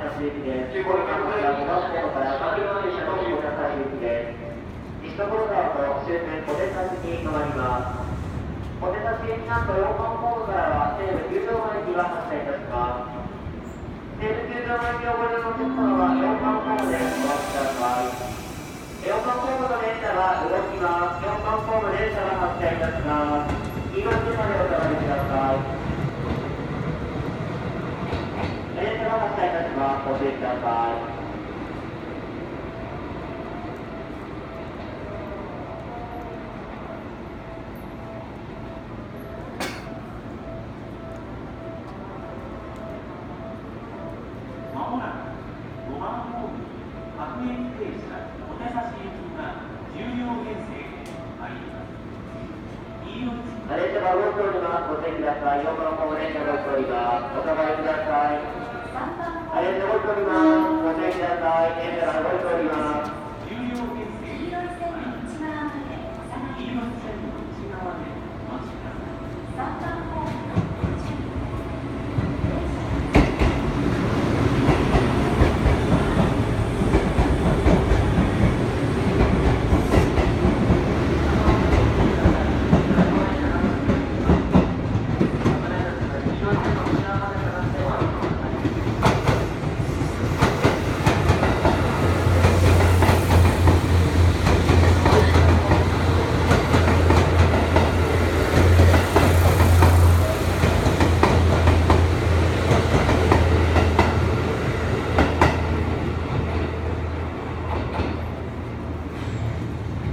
田市行きです。この間は2番ホームから上野駅の小田原行きです。西所沢と終点小手田市に停まります。小手田市駅なんと4番ホームからは西武球場前駅が発車いたします。西武球場前駅をご利用のお客様は4番ホームでお待ちください。4番ホームの電車が動きます。4番ホーム電車が発車いたします。黄色い車でお下がりください。電車が発車いたします。ご注意ください。まもなく5番ホーム各駅停車小手差し行きが10両編成で参ります。電車が動いております。ご注意ください。4番ホーム電車が動いております。お下がりください。